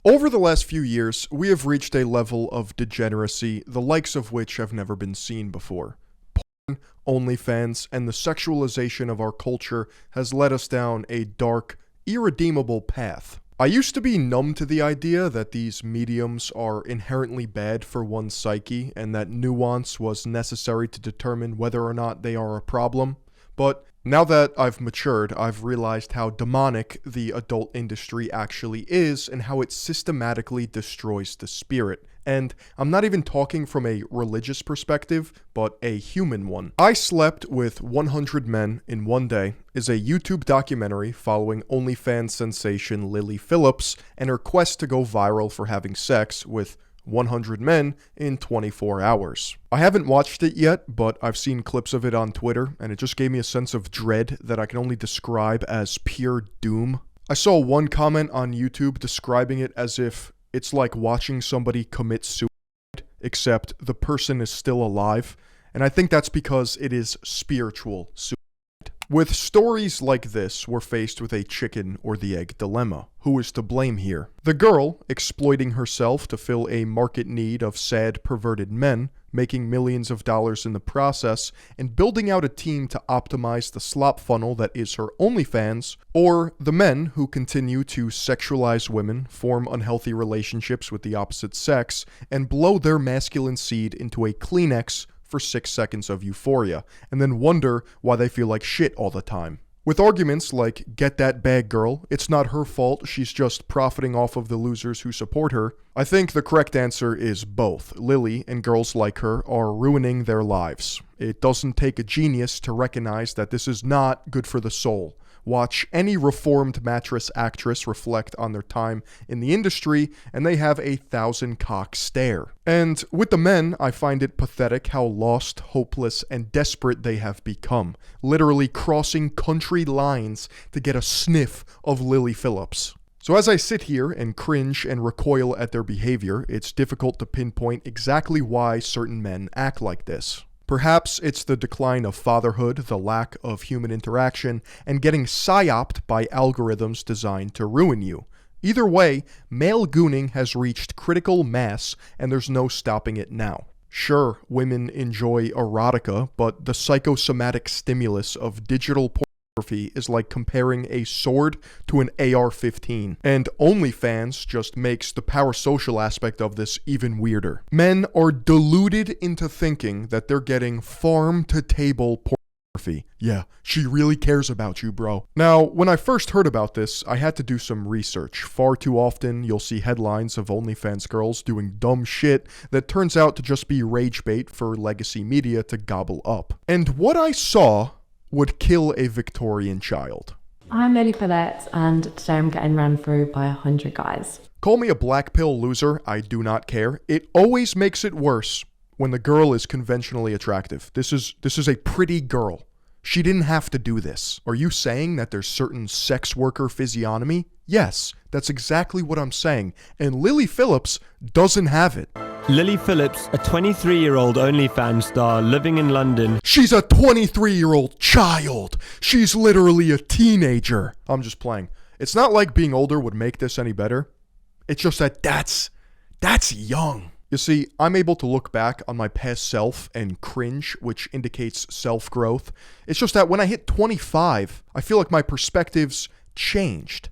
Over the last few years, we have reached a level of degeneracy the likes of which have never been seen before. Porn, OnlyFans, and the sexualization of our culture has led us down a dark, irredeemable path. I used to be numb to the idea that these mediums are inherently bad for one's psyche and that nuance was necessary to determine whether or not they are a problem. But now that I've matured, I've realized how demonic the adult industry actually is and how it systematically destroys the spirit. And I'm not even talking from a religious perspective, but a human one. I Slept with 100 Men in One Day is a YouTube documentary following OnlyFans sensation Lily Phillips and her quest to go viral for having sex with 100 men in 24 hours. I haven't watched it yet, but I've seen clips of it on Twitter, and it just gave me a sense of dread that I can only describe as pure doom. I saw one comment on YouTube describing it as if it's like watching somebody commit suicide, except the person is still alive, and I think that's because it is spiritual suicide. With stories like this, we're faced with a chicken or the egg dilemma. Who is to blame here? The girl, exploiting herself to fill a market need of sad, perverted men, making millions of dollars in the process, and building out a team to optimize the slop funnel that is her OnlyFans, or the men who continue to sexualize women, form unhealthy relationships with the opposite sex, and blow their masculine seed into a Kleenex for 6 seconds of euphoria, and then wonder why they feel like shit all the time. With arguments like, get that bag girl, it's not her fault, she's just profiting off of the losers who support her, I think the correct answer is both. Lily and girls like her are ruining their lives. It doesn't take a genius to recognize that this is not good for the soul. Watch any reformed mattress actress reflect on their time in the industry, and they have a 1,000-cock stare. And with the men, I find it pathetic how lost, hopeless, and desperate they have become, literally crossing country lines to get a sniff of Lily Phillips. So as I sit here and cringe and recoil at their behavior, it's difficult to pinpoint exactly why certain men act like this. Perhaps it's the decline of fatherhood, the lack of human interaction, and getting psyoped by algorithms designed to ruin you. Either way, male gooning has reached critical mass, and there's no stopping it now. Sure, women enjoy erotica, but the psychosomatic stimulus of digital pornography is like comparing a sword to an AR-15, and OnlyFans just makes the power social aspect of this even weirder. Men are deluded into thinking that they're getting farm-to-table pornography. Yeah, she really cares about you, bro. Now, when I first heard about this, I had to do some research. Far too often, you'll see headlines of OnlyFans girls doing dumb shit that turns out to just be rage bait for legacy media to gobble up. And what I saw would kill a Victorian child. I'm Lily Phillips, and today I'm getting ran through by 100 guys. Call me a black pill loser, I do not care. It always makes it worse when the girl is conventionally attractive. This is a pretty girl. She didn't have to do this. Are you saying that there's certain sex worker physiognomy? Yes, that's exactly what I'm saying. And Lily Phillips doesn't have it. Lily Phillips, a 23-year-old OnlyFans star living in London. She's a 23-year-old child. She's literally a teenager. I'm just playing. It's not like being older would make this any better. It's just that that's young. You see, I'm able to look back on my past self and cringe, which indicates self-growth. It's just that when I hit 25, I feel like my perspectives changed.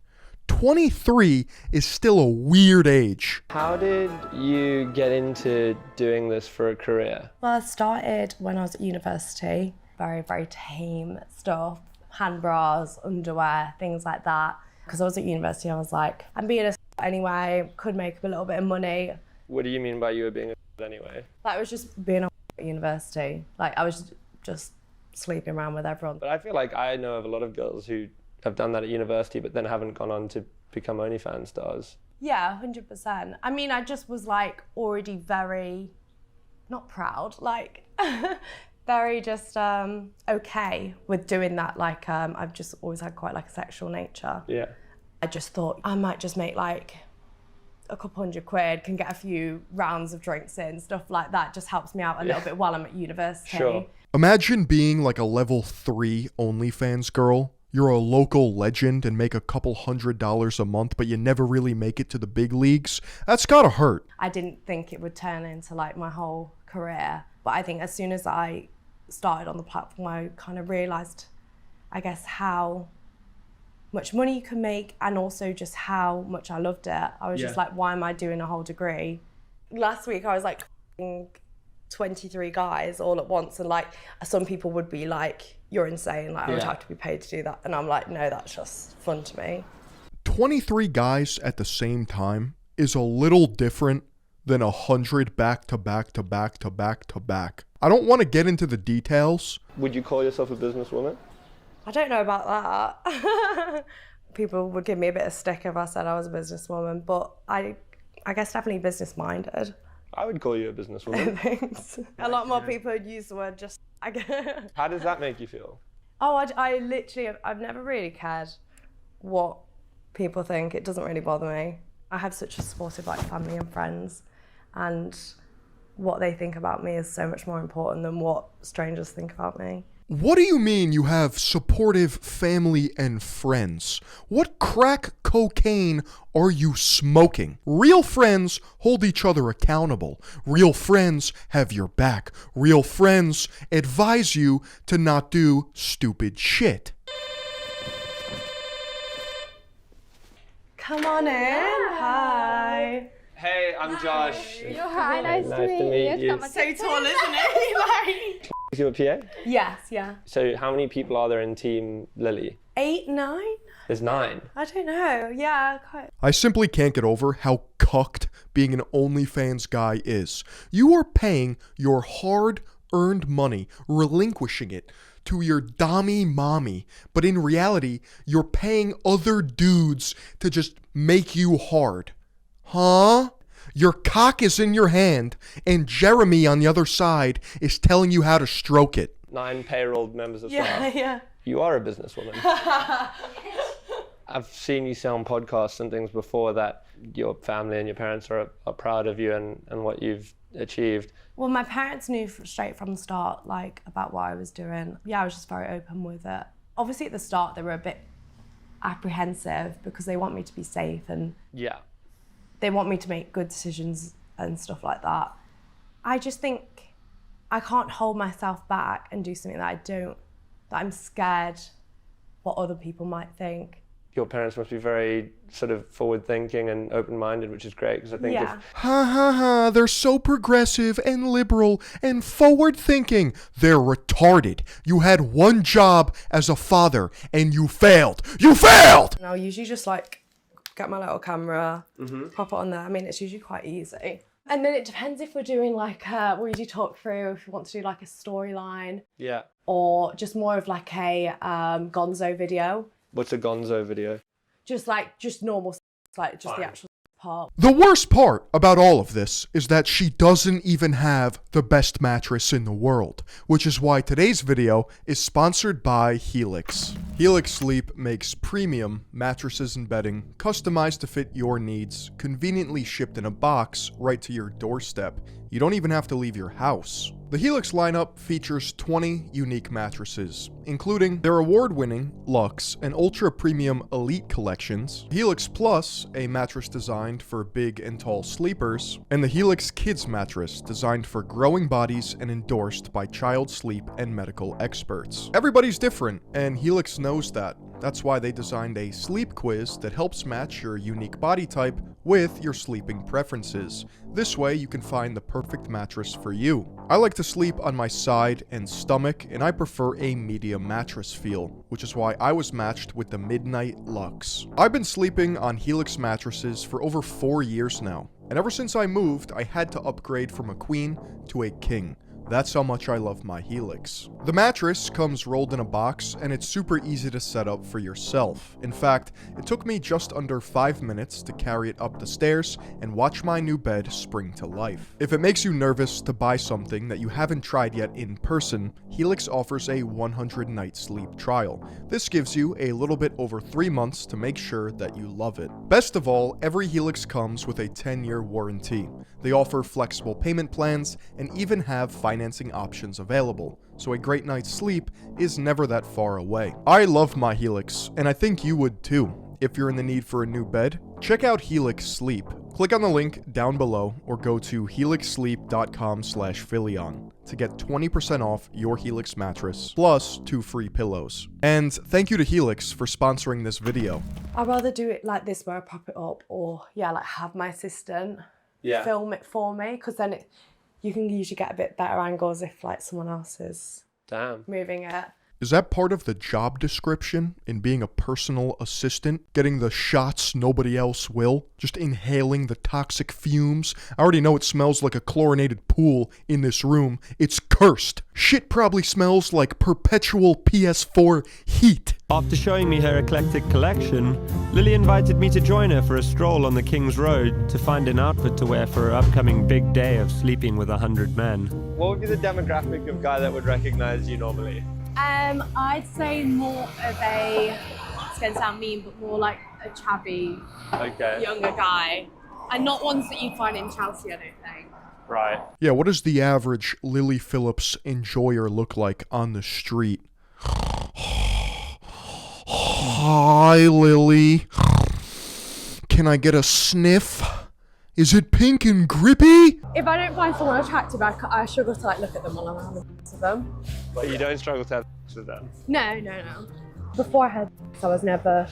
23 is still a weird age. How did you get into doing this for a career? Well, I started when I was at university. Very, very tame stuff. Hand bras, underwear, things like that. Because I was at university, I was like, I'm being a anyway, could make a little bit of money. What do you mean by you were being a anyway? Like, I was just being a at university. Like, I was just sleeping around with everyone. But I feel like I know of a lot of girls who have done that at university but then haven't gone on to become OnlyFans stars. Yeah, 100%. I mean, I just was like already very, not proud, like very just okay with doing that. Like I've just always had quite like a sexual nature. Yeah. I just thought I might just make like a couple £100, can get a few rounds of drinks in, stuff like that. Just helps me out a little bit while I'm at university. Sure. Imagine being like a level 3 OnlyFans girl you're a local legend and make a couple $100s a month, but you never really make it to the big leagues, that's gotta hurt. I didn't think it would turn into like my whole career, but I think as soon as I started on the platform, I kind of realized, I guess, how much money you can make and also just how much I loved it. I was just like, why am I doing a whole degree? Last week I was like 23 guys all at once, and like some people would be like, you're insane, like I would have to be paid to do that, and I'm like, no, that's just fun to me. 23 guys at the same time is a little different than 100 back to back to back to back to back. I don't want to get into the details. Would you call yourself a businesswoman? I don't know about that. People would give me a bit of stick if I said I was a businesswoman, but I guess definitely business-minded. I would call you a businesswoman. Thanks. A lot more people would use the word just, I guess. How does that make you feel? Oh, I literally, I've never really cared what people think. It doesn't really bother me. I have such a supportive like family and friends, and what they think about me is so much more important than what strangers think about me. What do you mean you have supportive family and friends? What crack cocaine are you smoking? Real friends hold each other accountable. Real friends have your back. Real friends advise you to not do stupid shit. Come on in. Hi. Hey, I'm Josh. Hi, nice to meet you. So tall, isn't it? Is you a PA? Yes, yeah. So how many people are there in Team Lily? 8, 9? There's 9. I don't know. Yeah, quite. I simply can't get over how cucked being an OnlyFans guy is. You are paying your hard-earned money, relinquishing it to your dommy mommy, but in reality, you're paying other dudes to just make you hard. Huh? Your cock is in your hand, and Jeremy on the other side is telling you how to stroke it. 9 payroll members of staff. Yeah. You are a businesswoman. I've seen you say on podcasts and things before that your family and your parents are proud of you and what you've achieved. Well, my parents knew straight from the start, like, about what I was doing. Yeah, I was just very open with it. Obviously, at the start, they were a bit apprehensive because they want me to be safe and they want me to make good decisions and stuff like that. I just think I can't hold myself back and do something that I'm scared what other people might think. Your parents must be very sort of forward-thinking and open-minded, which is great, because I think Ha ha ha, they're so progressive and liberal and forward-thinking. They're retarded. You had one job as a father and you failed. You failed! And I'll usually just like get my little camera, pop it on there. I mean, it's usually quite easy. And then it depends if we're doing like, we usually talk through if we want to do like a storyline. Yeah. Or just more of like a gonzo video. What's a gonzo video? Just normal, like just the actual part. The worst part about all of this is that she doesn't even have the best mattress in the world, which is why today's video is sponsored by Helix. Helix Sleep makes premium mattresses and bedding customized to fit your needs, conveniently shipped in a box right to your doorstep. You don't even have to leave your house. The Helix lineup features 20 unique mattresses, including their award-winning Luxe and Ultra Premium Elite collections, Helix Plus, a mattress designed for big and tall sleepers, and the Helix Kids mattress designed for growing bodies and endorsed by child sleep and medical experts. Everybody's different, and Helix knows that. That's why they designed a sleep quiz that helps match your unique body type with your sleeping preferences. This way you can find the perfect mattress for you. I like to sleep on my side and stomach, and I prefer a medium mattress feel, which is why I was matched with the Midnight Luxe. I've been sleeping on Helix mattresses for over 4 years now, and ever since I moved, I had to upgrade from a queen to a king. That's how much I love my Helix. The mattress comes rolled in a box, and it's super easy to set up for yourself. In fact, it took me just under 5 minutes to carry it up the stairs and watch my new bed spring to life. If it makes you nervous to buy something that you haven't tried yet in person, Helix offers a 100-night sleep trial. This gives you a little bit over 3 months to make sure that you love it. Best of all, every Helix comes with a 10-year warranty. They offer flexible payment plans and even have financing financing options available, so a great night's sleep is never that far away. I love my Helix, and I think you would too. If you're in the need for a new bed, check out Helix Sleep. Click on the link down below or go to helixsleep.com/Philion to get 20% off your Helix mattress plus 2 free pillows. And thank you to Helix for sponsoring this video. I'd rather do it like this where I prop it up, or like have my assistant film it for me, because then you can usually get a bit better angles if like someone else is moving it. Is that part of the job description in being a personal assistant? Getting the shots nobody else will? Just inhaling the toxic fumes? I already know it smells like a chlorinated pool in this room. It's cursed. Shit probably smells like perpetual PS4 heat. After showing me her eclectic collection, Lily invited me to join her for a stroll on the King's Road to find an outfit to wear for her upcoming big day of sleeping with 100 men. What would be the demographic of guy that would recognize you normally? I'd say more of a, it's going to sound mean, but more like a chubby, younger guy. And not ones that you'd find in Chelsea, I don't think. Right. Yeah, what does the average Lily Phillips enjoyer look like on the street? Hi, Lily. Can I get a sniff? Is it pink and grippy? If I don't find someone attractive, I struggle to like look at them while I'm having sex with them. But you don't struggle to have sex with them? No. Before I had sex, I was never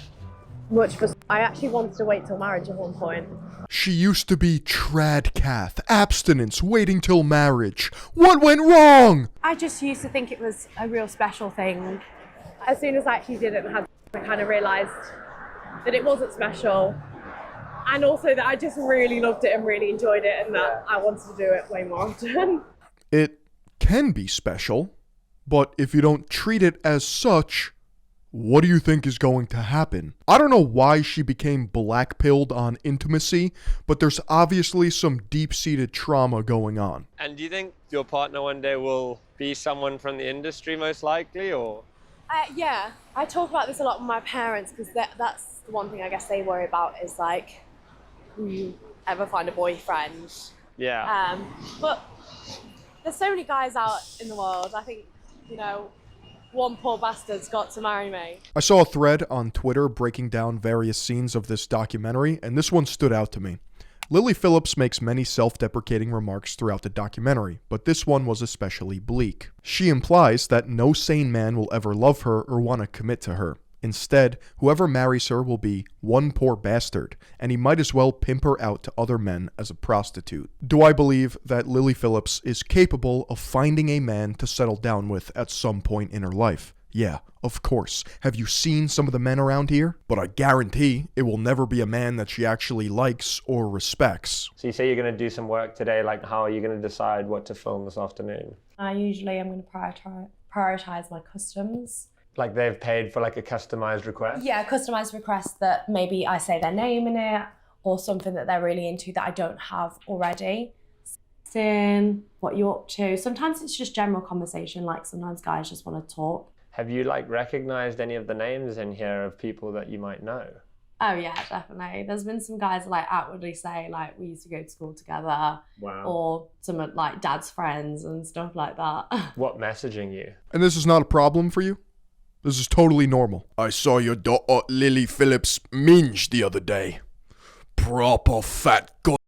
much of a... I actually wanted to wait till marriage at one point. She used to be tradcath, abstinence, waiting till marriage. What went wrong? I just used to think it was a real special thing. As soon as I actually did it and had, I kind of realised that it wasn't special. And also that I just really loved it and really enjoyed it, and that I wanted to do it way more often. It can be special, but if you don't treat it as such, what do you think is going to happen? I don't know why she became black-pilled on intimacy, but there's obviously some deep-seated trauma going on. And do you think your partner one day will be someone from the industry most likely, or? Yeah, I talk about this a lot with my parents, because that's the one thing I guess they worry about is like, will you ever find a boyfriend? Yeah. But there's so many guys out in the world. I think, one poor bastard's got to marry me. I saw a thread on Twitter breaking down various scenes of this documentary, and this one stood out to me. Lily Phillips makes many self-deprecating remarks throughout the documentary, but this one was especially bleak. She implies that no sane man will ever love her or want to commit to her. Instead, whoever marries her will be one poor bastard, and he might as well pimp her out to other men as a prostitute. Do I believe that Lily Phillips is capable of finding a man to settle down with at some point in her life? Yeah, of course. Have you seen some of the men around here? But I guarantee it will never be a man that she actually likes or respects. So you say you're going to do some work today, like how are you going to decide what to film this afternoon? I usually am going to prioritize my customs. Like they've paid for like a customized request? Yeah, customized request that maybe I say their name in it, or something that they're really into that I don't have already. Sin, what you're up to. Sometimes it's just general conversation, like sometimes guys just want to talk. Have you like recognized any of the names in here of people that you might know? Oh yeah, definitely. There's been some guys that like outwardly say like we used to go to school together. Wow. Or some of like dad's friends and stuff like that. What messaging you? And this is not a problem for you? This is totally normal. I saw your daughter Lily Phillips minge the other day. Proper fat god.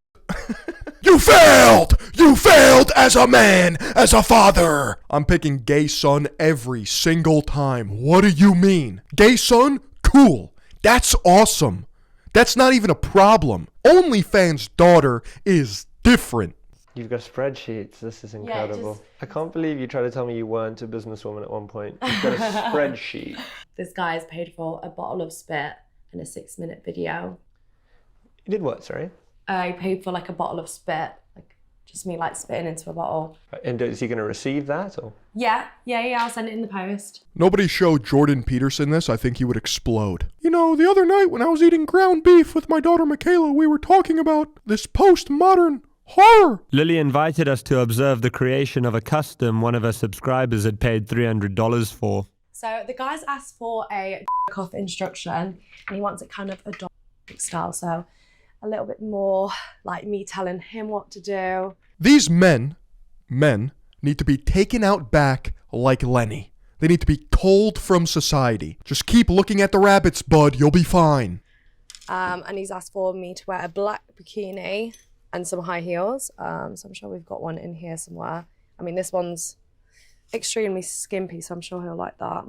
You failed! You failed as a man, as a father! I'm picking gay son every single time. What do you mean? Gay son? Cool. That's awesome. That's not even a problem. OnlyFans daughter is different. You've got spreadsheets. This is incredible. Yeah, I can't believe you tried to tell me you weren't a businesswoman at one point. You've got a spreadsheet. This guy's paid for a bottle of spit and a 6-minute video. You did what, sorry? I paid for like a bottle of spit, like just me like spitting into a bottle. And is he going to receive that, or? Yeah, I'll send it in the post. Nobody showed Jordan Peterson this. I think he would explode. You know, the other night when I was eating ground beef with my daughter Michaela, we were talking about this postmodern horror. Lily invited us to observe the creation of a custom one of her subscribers had paid $300 for. So the guy's asked for a off instruction, and he wants it kind of a dog style, so a little bit more like me telling him what to do. These men need to be taken out back like Lenny. They need to be culled from society. Just keep looking at the rabbits, bud. You'll be fine. And he's asked for me to wear a black bikini and some high heels. So I'm sure we've got one in here somewhere. I mean, this one's extremely skimpy, so I'm sure he'll like that.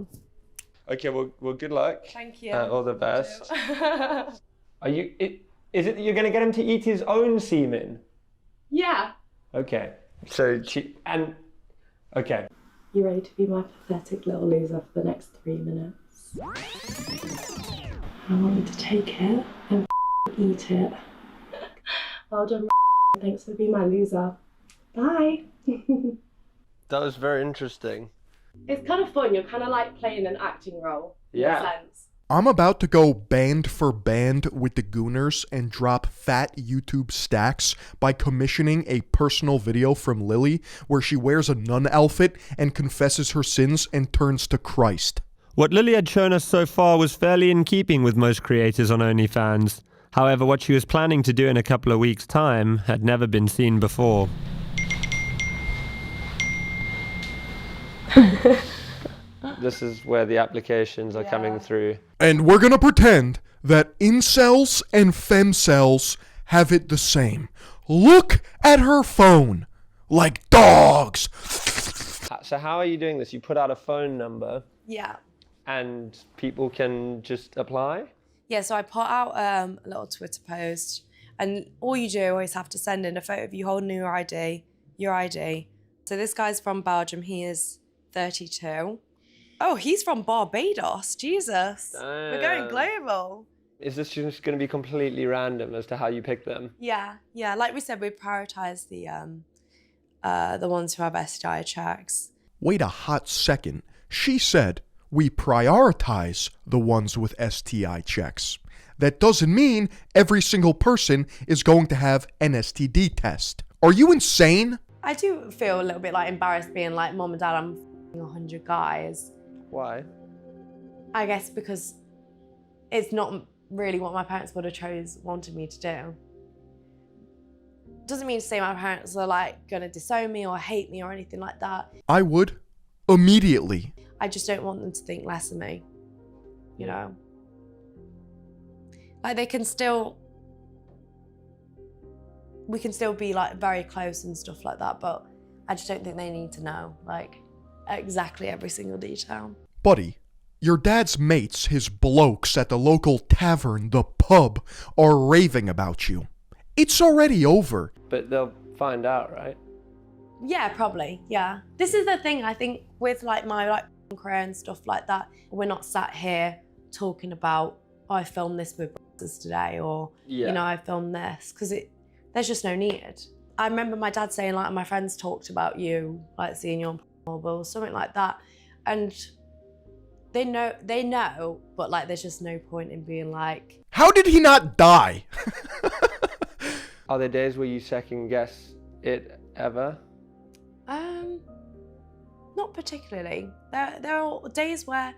Okay, well, good luck. Thank you. All the best. Are you? Is it that you're going to get him to eat his own semen? Yeah. Okay. So okay. You ready to be my pathetic little loser for the next 3 minutes? I want you to take it and eat it. Well done, thanks for being my loser. Bye. That was very interesting. It's kind of fun. You're kind of like playing an acting role. Yeah. In a sense. I'm about to go band for band with the Gooners and drop fat YouTube stacks by commissioning a personal video from Lily where she wears a nun outfit and confesses her sins and turns to Christ. What Lily had shown us so far was fairly in keeping with most creators on OnlyFans. However, what she was planning to do in a couple of weeks' time had never been seen before. This is where the applications are coming through. And we're gonna pretend that incels and femcells have it the same. Look at her phone. Like dogs. So how are you doing this? You put out a phone number Yeah. and people can just apply? Yeah, so I put out a little Twitter post, and all you do always have to send in a photo of you holding your ID. So this guy's from Belgium. He is 32. Oh, he's from Barbados. Jesus. We're going global. Is this just going to be completely random as to how you pick them? Yeah. Like we said, we prioritize the ones who have STI checks. Wait a hot second. She said we prioritize the ones with STI checks. That doesn't mean every single person is going to have an STD test. Are you insane? I do feel a little bit like embarrassed being like, Mom and Dad, I'm 100 guys. Why? I guess because it's not really what my parents would have wanted me to do. Doesn't mean to say my parents are like gonna disown me or hate me or anything like that. I would. Immediately. I just don't want them to think less of me, you know? Like we can still be like very close and stuff like that, but I just don't think they need to know like exactly every single detail. Buddy, your dad's mates, his blokes at the local tavern, the pub, are raving about you. It's already over. But they'll find out, right? Yeah, probably, yeah. This is the thing, I think, with like my career and stuff like that, we're not sat here talking about, oh, I filmed this with brothers today, or, you know, I filmed this, because there's just no need. I remember my dad saying, like, my friends talked about you, like, seeing you on mobile, something like that, and they know, but, like, there's just no point in being like... How did he not die? Are there days where you second guess it ever? Not particularly. There are days where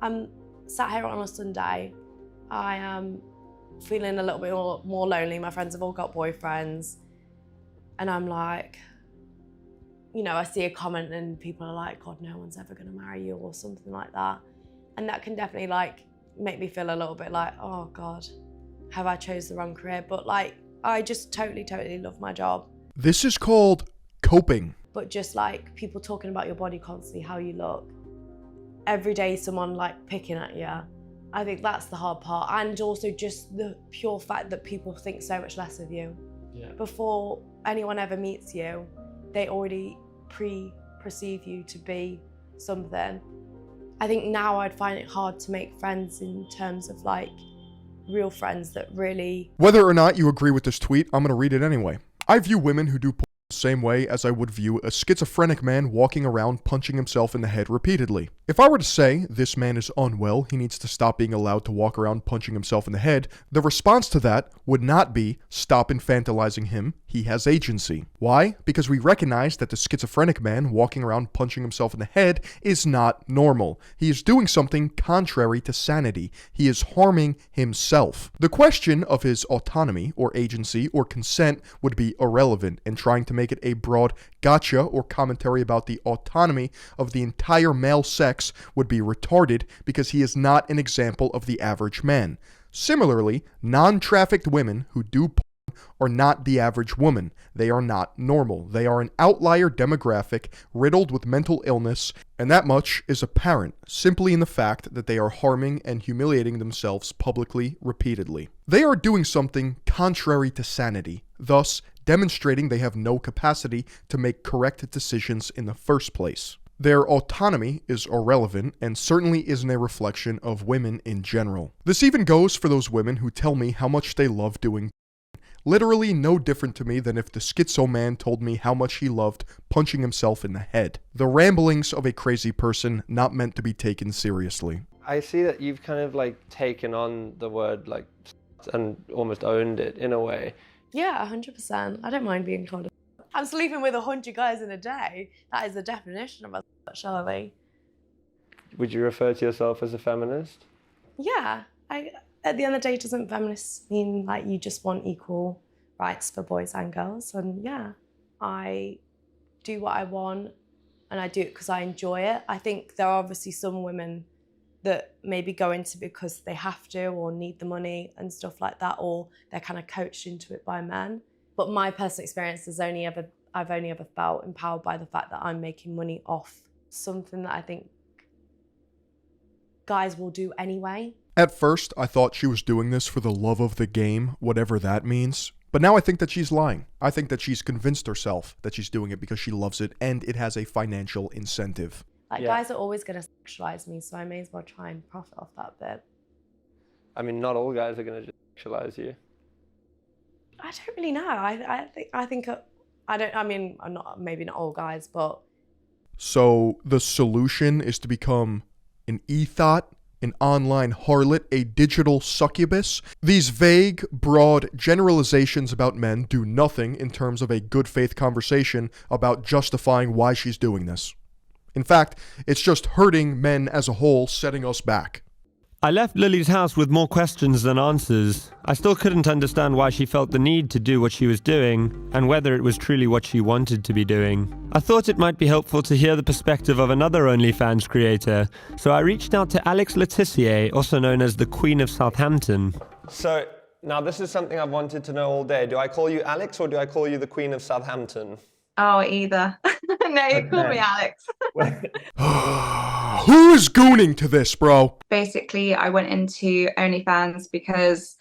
I'm sat here on a Sunday, I am feeling a little bit more lonely. My friends have all got boyfriends, and I'm like, you know, I see a comment and people are like, God, no one's ever gonna marry you or something like that. And that can definitely like make me feel a little bit like, oh God, have I chose the wrong career? But like, I just totally love my job. This is called coping. But just like people talking about your body constantly, how you look. Every day someone like picking at you. I think that's the hard part. And also just the pure fact that people think so much less of you. Yeah. Before anyone ever meets you, they already perceive you to be something. I think now I'd find it hard to make friends in terms of like real friends that really... Whether or not you agree with this tweet, I'm gonna read it anyway. I view women who do porn the same way as I would view a schizophrenic man walking around punching himself in the head repeatedly. If I were to say, this man is unwell, he needs to stop being allowed to walk around punching himself in the head, the response to that would not be, stop infantilizing him, he has agency. Why? Because we recognize that the schizophrenic man walking around punching himself in the head is not normal. He is doing something contrary to sanity. He is harming himself. The question of his autonomy or agency or consent would be irrelevant, and trying to make it a broad gotcha or commentary about the autonomy of the entire male sex would be retarded because he is not an example of the average man. Similarly, non-trafficked women who do porn are not the average woman. They are not normal. They are an outlier demographic riddled with mental illness, and that much is apparent simply in the fact that they are harming and humiliating themselves publicly, repeatedly. They are doing something contrary to sanity, thus demonstrating they have no capacity to make correct decisions in the first place. Their autonomy is irrelevant and certainly isn't a reflection of women in general. This even goes for those women who tell me how much they love doing literally no different to me than if the schizo man told me how much he loved punching himself in the head. The ramblings of a crazy person not meant to be taken seriously. I see that you've kind of like taken on the word like and almost owned it in a way. Yeah, 100%. I don't mind being called a I'm sleeping with 100 guys in a day. That is the definition of a surely. Would you refer to yourself as a feminist? Yeah. At the end of the day, doesn't feminists mean like you just want equal rights for boys and girls? And yeah, I do what I want and I do it because I enjoy it. I think there are obviously some women that maybe go into it because they have to or need the money and stuff like that, or they're kind of coached into it by men. But my personal experience is I've only ever felt empowered by the fact that I'm making money off something that I think guys will do anyway. At first, I thought she was doing this for the love of the game, whatever that means. But now I think that she's lying. I think that she's convinced herself that she's doing it because she loves it and it has a financial incentive. Like, guys are always going to sexualize me, so I may as well try and profit off that bit. I mean, not all guys are going to sexualize you. I don't really know. Maybe not all guys, but... So the solution is to become an e-thought, an online harlot, a digital succubus. These vague, broad generalizations about men do nothing in terms of a good faith conversation about justifying why she's doing this. In fact, it's just hurting men as a whole, setting us back. I left Lily's house with more questions than answers. I still couldn't understand why she felt the need to do what she was doing, and whether it was truly what she wanted to be doing. I thought it might be helpful to hear the perspective of another OnlyFans creator, so I reached out to Alex Letitia, also known as the Queen of Southampton. So, now this is something I've wanted to know all day. Do I call you Alex or do I call you the Queen of Southampton? Oh, either. No, you call me Alex. Who is gooning to this, bro? Basically, I went into OnlyFans because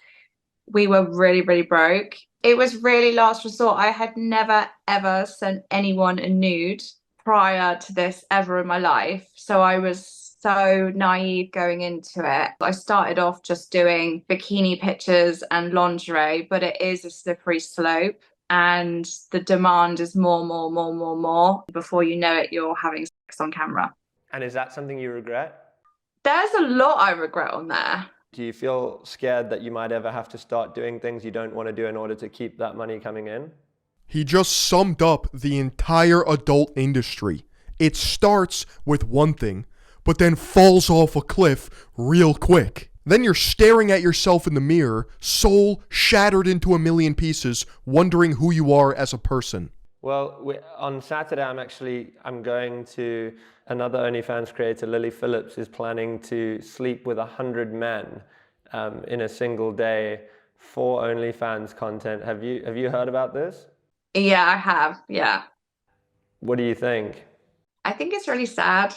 we were really, really broke. It was really last resort. I had never, ever sent anyone a nude prior to this ever in my life. So I was so naive going into it. I started off just doing bikini pictures and lingerie, but it is a slippery slope. And the demand is more. Before you know it, you're having sex on camera. And is that something you regret? There's a lot I regret on there. Do you feel scared that you might ever have to start doing things you don't want to do in order to keep that money coming in? He just summed up the entire adult industry. It starts with one thing, but then falls off a cliff real quick. Then you're staring at yourself in the mirror, soul shattered into a million pieces, wondering who you are as a person. Well, on Saturday, I'm going to another OnlyFans creator, Lily Phillips, is planning to sleep with 100 men in a single day for OnlyFans content. Have you heard about this? Yeah, I have. Yeah. What do you think? I think it's really sad.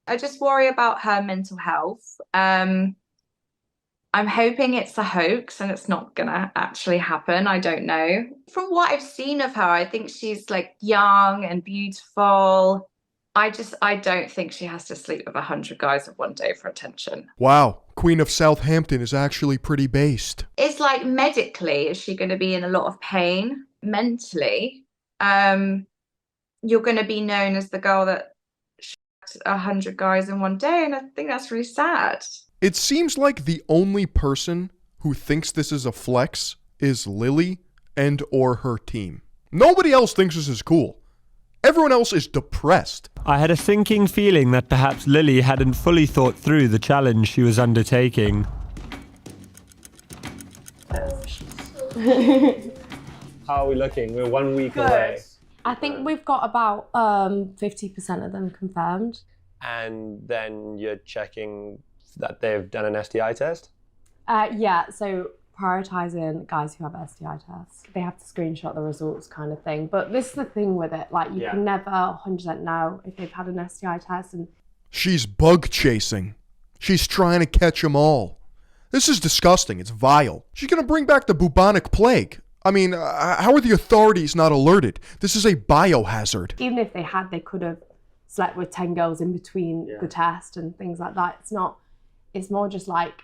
I just worry about her mental health. I'm hoping it's a hoax and it's not gonna actually happen. I don't know. From what I've seen of her, I think she's like young and beautiful. I don't think she has to sleep with 100 guys in one day for attention. Wow, Queen of Southampton is actually pretty based. It's like medically, is she going to be in a lot of pain? Mentally, you're going to be known as the girl that shot 100 guys in one day, and I think that's really sad. It seems like the only person who thinks this is a flex is Lily and or her team. Nobody else thinks this is cool. Everyone else is depressed. I had a sinking feeling that perhaps Lily hadn't fully thought through the challenge she was undertaking. How are we looking? We're 1 week Good. away. I think we've got about 50% of them confirmed. And then you're checking that they've done an STI test? Yeah, so prioritising guys who have STI tests. They have to screenshot the results kind of thing. But this is the thing with it, like you can never 100% know if they've had an STI test. And she's bug chasing. She's trying to catch them all. This is disgusting. It's vile. She's going to bring back the bubonic plague. I mean, how are the authorities not alerted? This is a biohazard. Even if they had, they could have slept with 10 girls in between the test and things like that. It's more just like,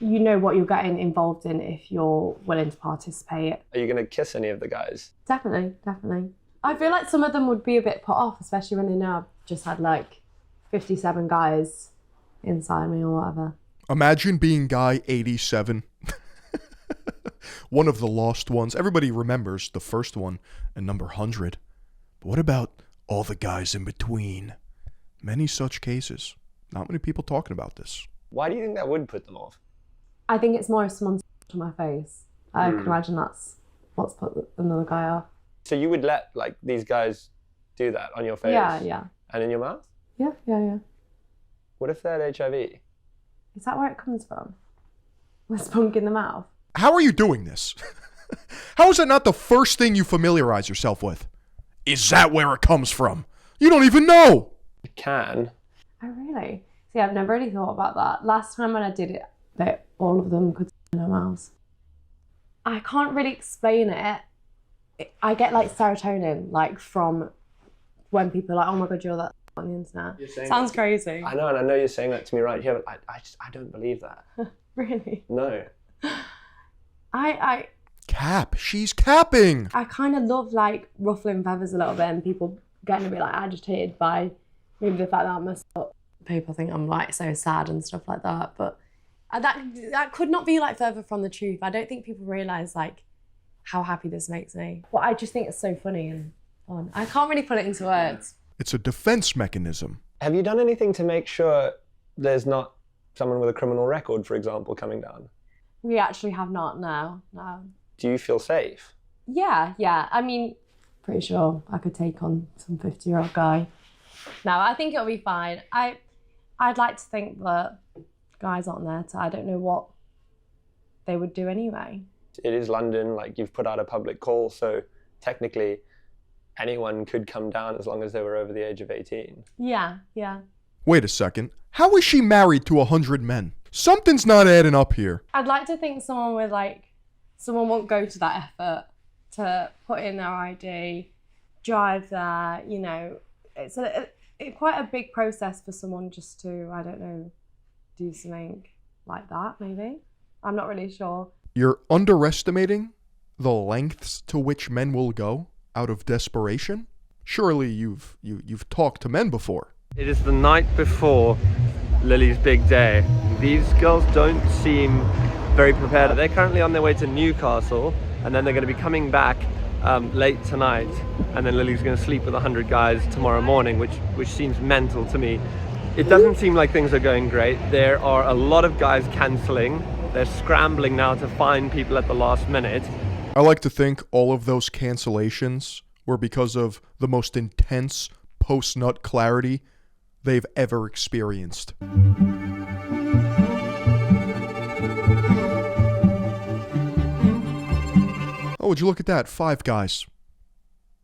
you know what you're getting involved in if you're willing to participate. Are you going to kiss any of the guys? Definitely. I feel like some of them would be a bit put off, especially when they know I've just had like 57 guys inside me or whatever. Imagine being guy 87. One of the lost ones. Everybody remembers the first one and number 100. But what about all the guys in between? Many such cases. Not many people talking about this. Why do you think that would put them off? I think it's more if someone's to my face. I can imagine that's what's put another guy off. So you would let like these guys do that on your face? Yeah. And in your mouth? Yeah. What if they had HIV? Is that where it comes from? With spunk in the mouth? How are you doing this? How is that not the first thing you familiarize yourself with? Is that where it comes from? You don't even know. You can. Oh, really? See, I've never really thought about that. Last time when I did it, all of them could in their mouths. I can't really explain it. I get like serotonin, like from when people are like, oh my God, you're that on the internet. Sounds crazy. I know, and I know you're saying that to me right here, but I don't believe that. Really? No. Cap. She's capping. I kind of love like ruffling feathers a little bit and people getting a bit like agitated by maybe the fact that I'm messed up. People think I'm like so sad and stuff like that, but that could not be like further from the truth. I don't think people realise like how happy this makes me. Well, I just think it's so funny and fun. I can't really put it into words. It's a defense mechanism. Have you done anything to make sure there's not someone with a criminal record, for example, coming down? We actually have not, no. Do you feel safe? Yeah. I mean, pretty sure I could take on some 50-year-old guy. No, I think it'll be fine. I'd like to think that guys aren't there I don't know what they would do anyway. It is London, like you've put out a public call, so technically anyone could come down as long as they were over the age of 18. Yeah. Wait a second. How is she married to 100 men? Something's not adding up here. I'd like to think someone won't go to that effort to put in their ID, drive there, you know. It's quite a big process for someone just to, I don't know, do something like that, maybe. I'm not really sure. You're underestimating the lengths to which men will go out of desperation? Surely you've talked to men before. It is the night before Lily's big day. These girls don't seem very prepared. They're currently on their way to Newcastle, and then they're going to be coming back late tonight, and then Lily's going to sleep with 100 guys tomorrow morning, which seems mental to me. It doesn't seem like things are going great. There are a lot of guys cancelling. They're scrambling now to find people at the last minute. I like to think all of those cancellations were because of the most intense post-nut clarity they've ever experienced. Oh, would you look at that? 5 guys.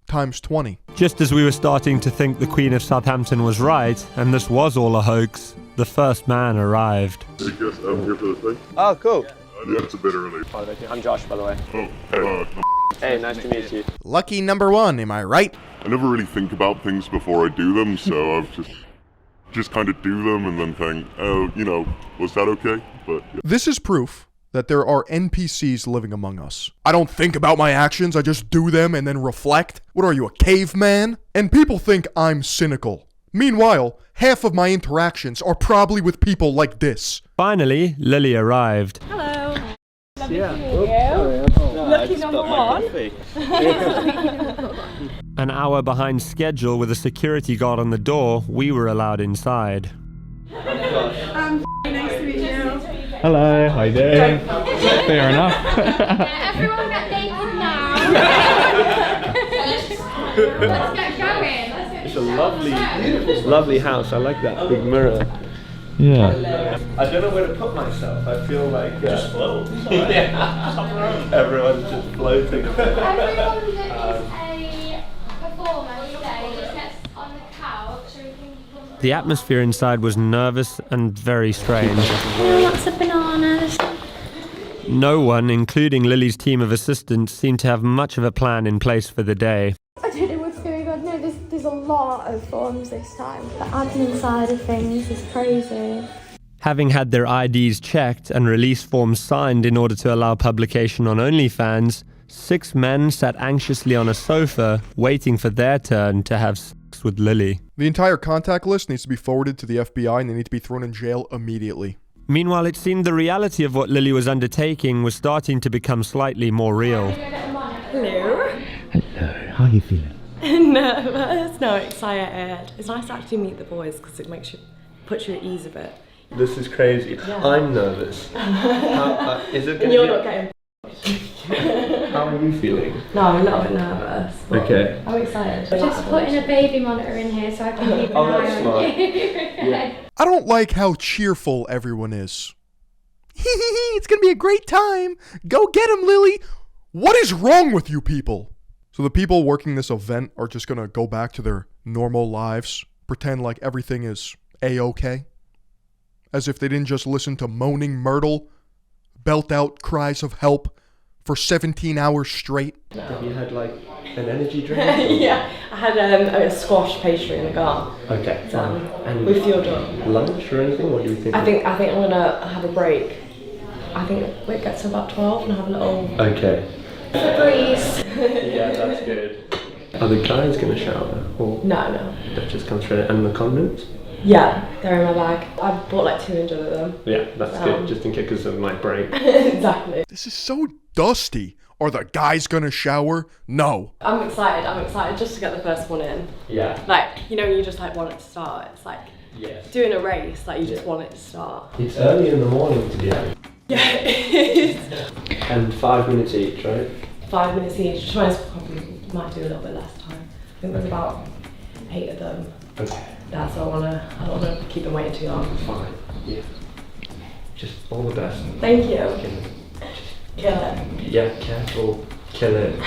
Times 20. Just as we were starting to think the Queen of Southampton was right, and this was all a hoax, the first man arrived. Hey, guess I'm here for the thing. Oh, cool. Yeah, it's a bit early. I'm Josh, by the way. Oh, Hey, nice to meet you. Lucky number 1, am I right? I never really think about things before I do them, so I've just kind of do them and then think, oh, you know, was that okay? But yeah. This is proof that there are NPCs living among us. I don't think about my actions, I just do them and then reflect. What are you, a caveman? And people think I'm cynical. Meanwhile, half of my interactions are probably with people like this. Finally, Lily arrived. Hello. Lovely Yeah. to meet you. Lucky number 1. An hour behind schedule with a security guard on the door, we were allowed inside. Nice to meet you. Hello, how you doing? Fair enough. Everyone get naked now. Let's get going. It's a lovely house. I like that big mirror. Yeah. I don't know where to put myself. I feel like just float. Yeah. Everyone's just floating. Everyone that is a performer today just gets on the couch so we can. The atmosphere inside was nervous and very strange. Lots of bananas. No one, including Lily's team of assistants, seemed to have much of a plan in place for the day. I don't know what's going on. No, there's a lot of forms this time. The admin side of things is crazy. Having had their IDs checked and release forms signed in order to allow publication on OnlyFans, 6 men sat anxiously on a sofa, waiting for their turn to have sex with Lily. The entire contact list needs to be forwarded to the FBI and they need to be thrown in jail immediately. Meanwhile, it seemed the reality of what Lily was undertaking was starting to become slightly more real. Hello. Hello, how are you feeling? Nervous, no, excited. It's nice to actually meet the boys because it puts you at ease a bit. This is crazy. Yeah. I'm nervous. Is it And you're not getting. How are you feeling? No, I'm a little bit nervous. but Okay. I'm excited. Just putting a baby monitor in here so I can keep an eye that's on smart. you. Yeah. I don't like how cheerful everyone is. It's gonna be a great time. Go get him, Lily. What is wrong with you people? So the people working this event are just gonna go back to their normal lives, pretend like everything is A-okay? As if they didn't just listen to moaning Myrtle belt out cries of help for 17 hours straight. Have you had like an energy drink? Yeah, I had a squash pastry in the car. Okay. So And we fueled up. lunch or anything? What do you think? I think I'm gonna have a break. I think it gets to about 12 and have a little Okay. Breeze. Yeah, that's good. Are the guys gonna shower? Or No. that just comes straight? And the condoms? Yeah, they're in my bag. I bought like 200 of them. Yeah, that's good. Just in case of my break. Exactly. This is so dusty. Are the guys gonna shower? No. I'm excited just to get the first one in. Yeah. Like, you just like want it to start. It's like Yeah. doing a race, like you just want it to start. It's early in the morning to be having. Yeah, it is. And 5 minutes each, right? 5 minutes each. Twice probably might do a little bit less time. I think there's about 8 of them. Okay. Yeah, so I don't wanna keep them waiting too long. Fine. Yeah. Just all the best. Thank you. Okay. Kill it. Yeah, careful. Kill it.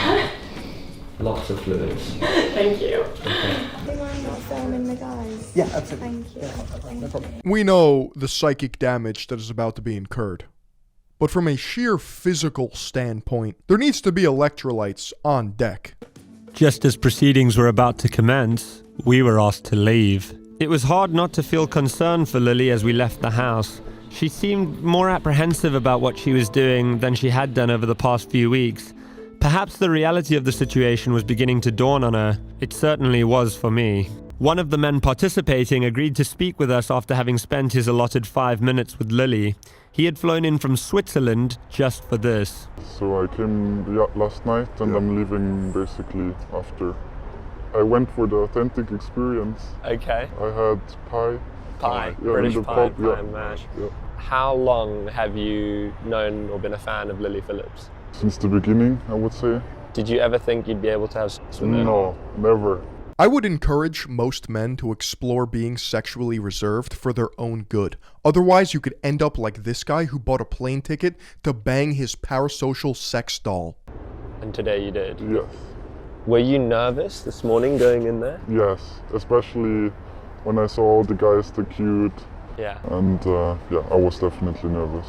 Lots of fluids. Thank you. I think I'm not filming the guys. Yeah, absolutely. Thank you. We know the psychic damage that is about to be incurred. But from a sheer physical standpoint, there needs to be electrolytes on deck. Just as proceedings were about to commence, we were asked to leave. It was hard not to feel concern for Lily as we left the house. She seemed more apprehensive about what she was doing than she had done over the past few weeks. Perhaps the reality of the situation was beginning to dawn on her. It certainly was for me. One of the men participating agreed to speak with us after having spent his allotted 5 minutes with Lily. He had flown in from Switzerland just for this. So I came last night and I'm leaving basically after. I went for the authentic experience. Okay. I had pie. Pie. Yeah, British in the pie, pub, pie yeah. and mash. Yeah. How long have you known or been a fan of Lily Phillips? Since the beginning, I would say. Did you ever think you'd be able to have sex with her? No, never. I would encourage most men to explore being sexually reserved for their own good. Otherwise, you could end up like this guy who bought a plane ticket to bang his parasocial sex doll. And today you did. Yes. Were you nervous this morning going in there? Yes, especially when I saw all the guys, the cute, Yeah. and yeah, I was definitely nervous.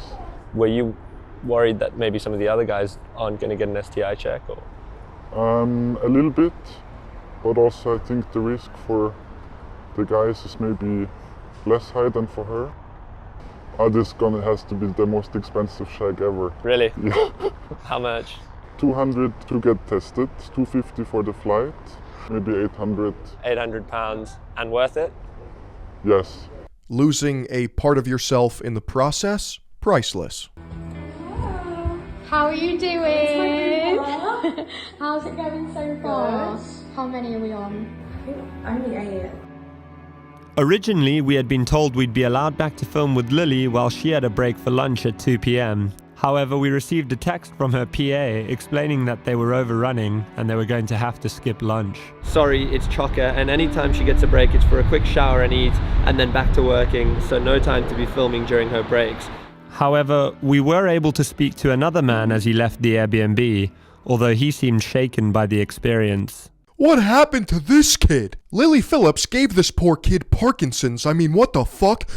Were you worried that maybe some of the other guys aren't going to get an STI check? Or? A little bit, but also I think the risk for the guys is maybe less high than for her. This has to be the most expensive shag ever. Really? Yeah. How much? 200 to get tested, 250 for the flight, maybe 800. £800 and worth it? Yes. Losing a part of yourself in the process? Priceless. How are you doing? How's it going so far? How many are we on? Only 8. Originally, we had been told we'd be allowed back to film with Lily while she had a break for lunch at 2 p.m. However, we received a text from her PA explaining that they were overrunning and they were going to have to skip lunch. Sorry, it's chocker, and anytime she gets a break, it's for a quick shower and eat, and then back to working, so no time to be filming during her breaks. However, we were able to speak to another man as he left the Airbnb, although he seemed shaken by the experience. What happened to this kid? Lily Phillips gave this poor kid Parkinson's. I mean, what the fuck?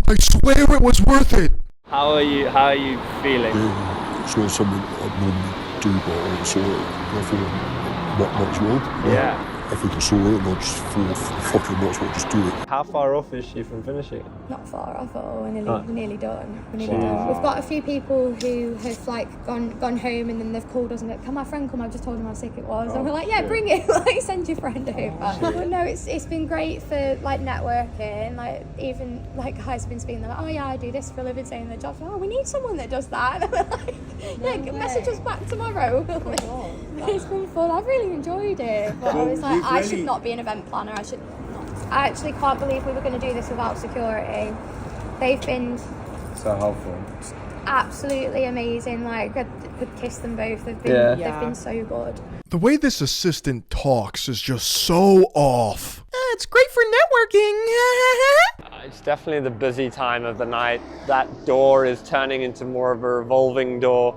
I swear it was worth it. How are you feeling? It's not something I'd normally do, but I saw it. I thought, what much wrong? Yeah. I think I saw it and I just thought, fucking might as well just do it. How far off is she from finishing? Not far off at all. We're nearly done. We've got a few people who have like gone home and then they've called us and like, can my friend come? I've just told him how sick it was. And we're like, yeah, bring it. Like, send your friend over. But no, it's been great for like networking. Like even like guys have been speaking. They're like, oh yeah, I do this for a living, saying their jobs. Oh, we need someone that does that. And we're like, yeah, message us back tomorrow. It's been fun. I've really enjoyed it. But I was like, I should not be an event planner. I actually can't believe we were going to do this without security. They've been So helpful. absolutely amazing. Like, I could kiss them both. They've been so good. The way this assistant talks is just so off. It's great for networking. It's definitely the busy time of the night. That door is turning into more of a revolving door.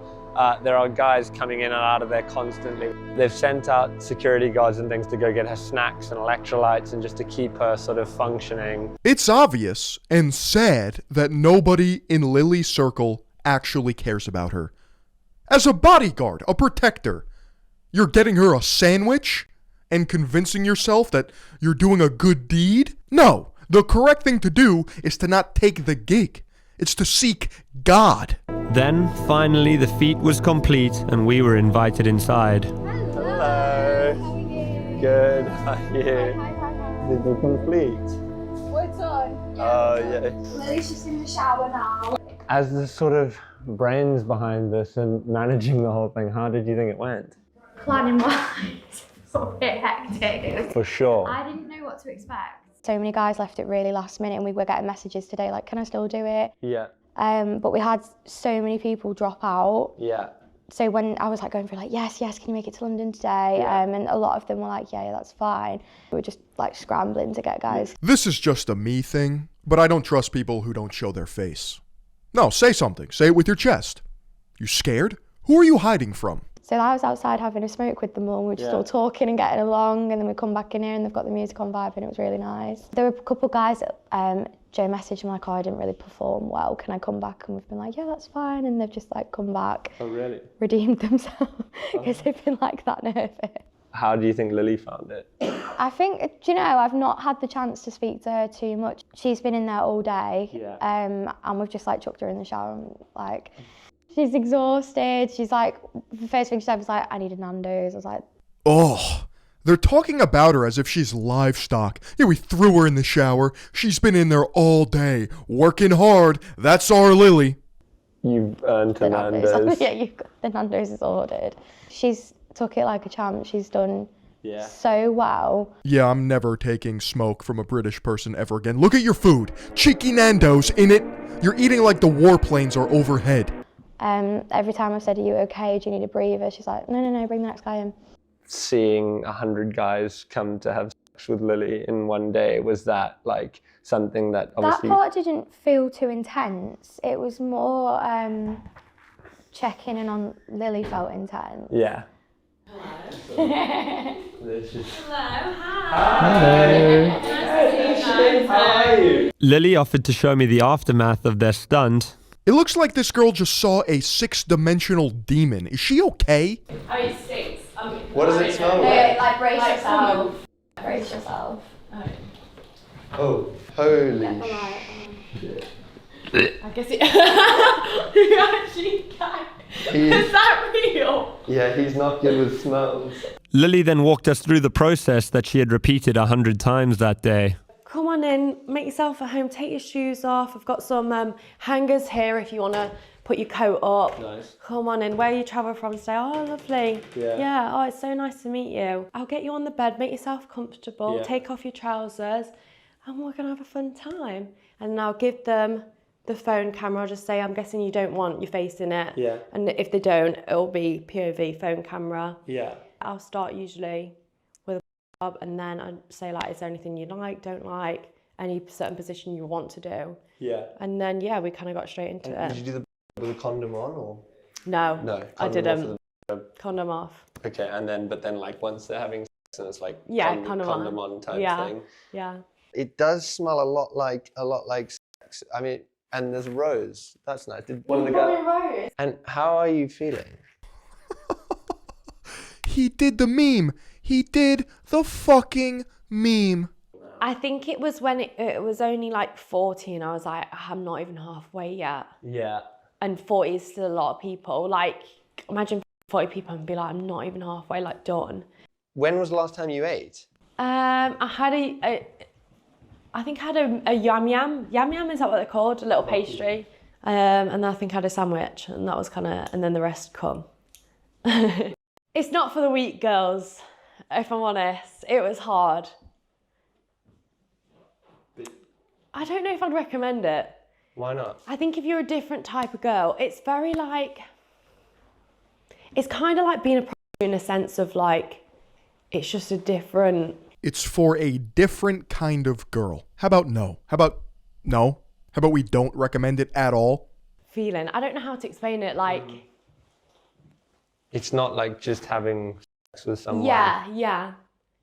There are guys coming in and out of there constantly. They've sent out security guards and things to go get her snacks and electrolytes and just to keep her sort of functioning. It's obvious and sad that nobody in Lily's circle actually cares about her. As a bodyguard, a protector, you're getting her a sandwich and convincing yourself that you're doing a good deed? No, the correct thing to do is to not take the gig. It's to seek God. Then, finally, the feat was complete and we were invited inside. Hello. How are you? Good. How are you? Hi. Did you complete? We're done. Oh, yeah. Lily's just in the shower now. As the sort of brains behind this and managing the whole thing, how did you think it went? Planning wise, it's a bit hectic. For sure. I didn't know what to expect. So many guys left it really last minute and we were getting messages today like, can I still do it? Yeah. But we had so many people drop out. Yeah. So when I was like going through like, yes, can you make it to London today? Yeah. And a lot of them were like, yeah, that's fine. We were just like scrambling to get guys. This is just a me thing, but I don't trust people who don't show their face. No, say something. Say it with your chest. You scared? Who are you hiding from? So I was outside having a smoke with them all and we were just all talking and getting along, and then we come back in here and they've got the music on vibe and it was really nice. There were a couple of guys that Joe messaged me like, oh, I didn't really perform well, can I come back? And we've been like, yeah, that's fine, and they've just like come back. Oh, really? Redeemed themselves because they've been like that nervous. How do you think Lily found it? I think, do you know, I've not had the chance to speak to her too much. She's been in there all day, and we've just like chucked her in the shower and like, she's exhausted. She's like, the first thing she said was like, I need a Nando's. I was like, Oh, they're talking about her as if she's livestock. Yeah, we threw her in the shower. She's been in there all day, working hard. That's our Lily. You've earned a Nando's. Yeah, the Nando's is ordered. She's took it like a champ. She's done so well. Yeah, I'm never taking smoke from a British person ever again. Look at your food. Cheeky Nando's in it. You're eating like the warplanes are overhead. Every time I've said, are you okay? Do you need a breather? She's like, no, bring the next guy in. Seeing 100 guys come to have sex with Lily in one day, was that like something that obviously... That part didn't feel too intense. It was more checking in on Lily felt intense. Yeah. Hello. How are you? Lily offered to show me the aftermath of their stunt. It looks like this girl just saw a 6-dimensional demon. Is she okay? Oh, it stinks. What does it smell like? Like brace yourself. Brace yourself. Oh, holy shit. I guess it... You actually can. Is that real? Yeah, he's not good with smells. Lily then walked us through the process that she had repeated 100 times that day. Come on in, make yourself at home, take your shoes off. I've got some hangers here if you want to put your coat up. Nice. Come on in, where you travel from today? Oh, lovely. Yeah, oh, it's so nice to meet you. I'll get you on the bed, make yourself comfortable, take off your trousers, and we're going to have a fun time. And then I'll give them the phone camera. I'll just say, I'm guessing you don't want your face in it. Yeah. And if they don't, it'll be POV phone camera. Yeah. I'll start usually with a job, and then I'd say like, is there anything you like, don't like, any certain position you want to do? Yeah. And then yeah, we kind of got straight into it. Did you do the with a condom on or? No, No, I didn't. off Condom off. Okay, but then like once they're having sex and it's like Yeah, condom on type thing. Yeah. It does smell a lot like sex. I mean, and there's Rose. That's nice. Did one of the guys? Rose. And how are you feeling? He did the meme. He did the fucking meme. I think it was when it was only like 40 and I was like, I'm not even halfway yet. Yeah. And 40 is still a lot of people. Like, imagine 40 people and be like, I'm not even halfway, like, done. When was the last time you ate? I had I think I had a yam yam. Yam yam, is that what they're called? A little pastry. And then I think I had a sandwich, and that was kind of, and then the rest come. It's not for the weak, girls, if I'm honest. It was hard. I don't know if I'd recommend it. Why not? I think if you're a different type of girl, it's very like, it's kind of like being a prostitute in a sense of like, it's just a different. It's for a different kind of girl. How about no? How about no? How about we don't recommend it at all? Feeling. I don't know how to explain it. Like, It's not like just having sex with someone. yeah.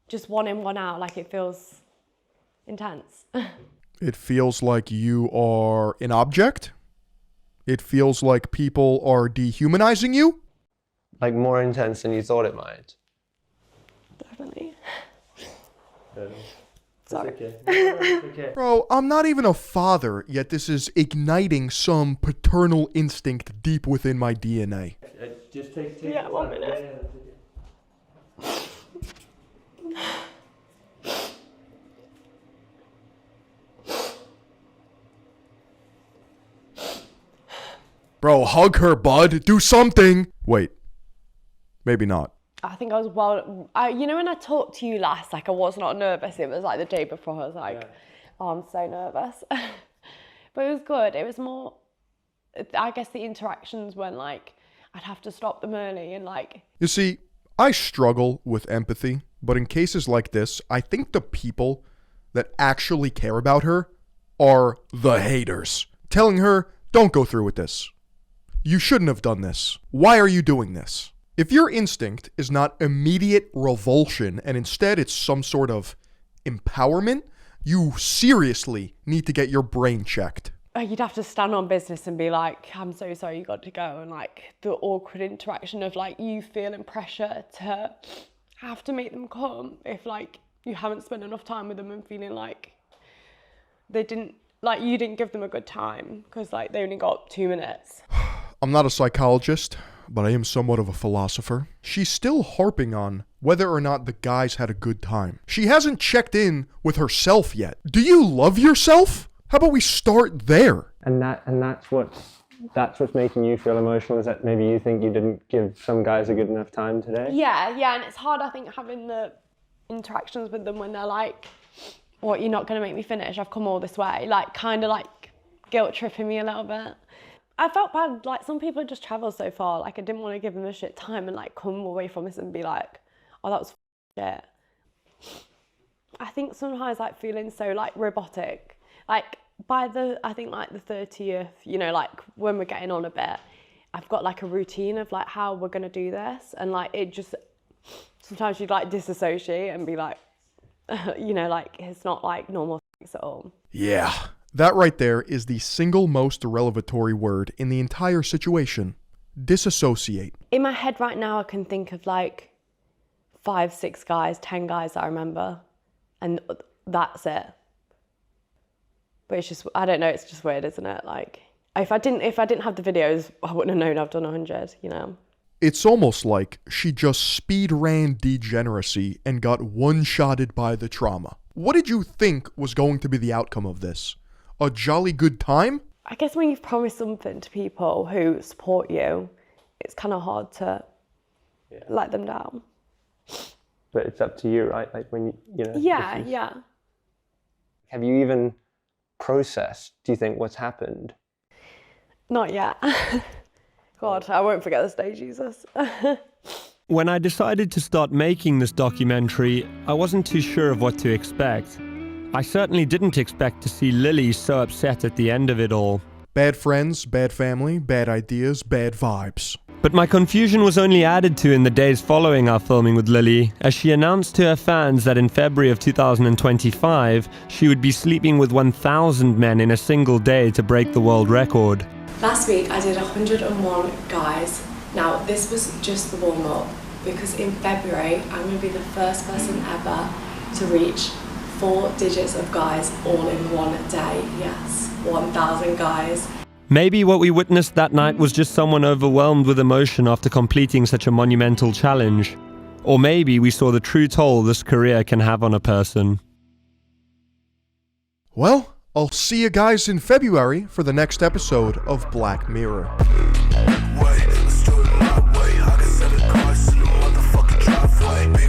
Just one in, one out. Like, it feels intense. It feels like you are an object. It feels like people are dehumanizing you. Like more intense than you thought it might. Definitely. Sorry. Okay. Bro, I'm not even a father, yet this is igniting some paternal instinct deep within my DNA. Just take Yeah, 1 minute. Bro, hug her, bud. Do something. Wait. Maybe not. I think I was you know when I talked to you last, like I was not nervous. It was like the day before I was like, oh, I'm so nervous. But it was good. It was more, I guess the interactions when like, I'd have to stop them early and like. You see, I struggle with empathy, but in cases like this, I think the people that actually care about her are the haters. Telling her, don't go through with this. You shouldn't have done this. Why are you doing this? If your instinct is not immediate revulsion and instead it's some sort of empowerment, you seriously need to get your brain checked. You'd have to stand on business and be like, I'm so sorry you got to go. And like the awkward interaction of like you feeling pressure to have to make them come if like you haven't spent enough time with them and feeling like they didn't, like you didn't give them a good time because like they only got 2 minutes. I'm not a psychologist, but I am somewhat of a philosopher. She's still harping on whether or not the guys had a good time. She hasn't checked in with herself yet. Do you love yourself? How about we start there? And that's what's making you feel emotional, is that maybe you think you didn't give some guys a good enough time today? Yeah, and it's hard, I think, having the interactions with them when they're like, what, you're not going to make me finish? I've come all this way. Like, kind of like guilt tripping me a little bit. I felt bad, like some people just travel so far, like I didn't want to give them a shit time and like come away from this and be like, oh, that was shit. I think sometimes like feeling so like robotic, like by I think like the 30th, you know, like when we're getting on a bit, I've got like a routine of like how we're going to do this. And like, it just, sometimes you'd like disassociate and be like, you know, like it's not like normal sex at all. Yeah. That right there is the single most revelatory word in the entire situation. Disassociate. In my head right now, I can think of like 5, 6 guys, 10 guys that I remember, and that's it. But it's just, I don't know, it's just weird, isn't it? Like, if I didn't have the videos, I wouldn't have known I've done 100, you know? It's almost like she just speed ran degeneracy and got one-shotted by the trauma. What did you think was going to be the outcome of this? A jolly good time? I guess when you've promised something to people who support you, it's kind of hard to let them down. But it's up to you, right? Like when you know. Yeah. Have you even processed, do you think, what's happened? Not yet. God, I won't forget this day, Jesus. When I decided to start making this documentary, I wasn't too sure of what to expect. I certainly didn't expect to see Lily so upset at the end of it all. Bad friends, bad family, bad ideas, bad vibes. But my confusion was only added to in the days following our filming with Lily, as she announced to her fans that in February of 2025, she would be sleeping with 1,000 men in a single day to break the world record. Last week I did 101 guys. Now this was just the warm-up, because in February I'm going to be the first person ever to reach 4 digits of guys all in one day. Yes, 1,000 guys. Maybe what we witnessed that night was just someone overwhelmed with emotion after completing such a monumental challenge. Or maybe we saw the true toll this career can have on a person. Well, I'll see you guys in February for the next episode of Black Mirror. What?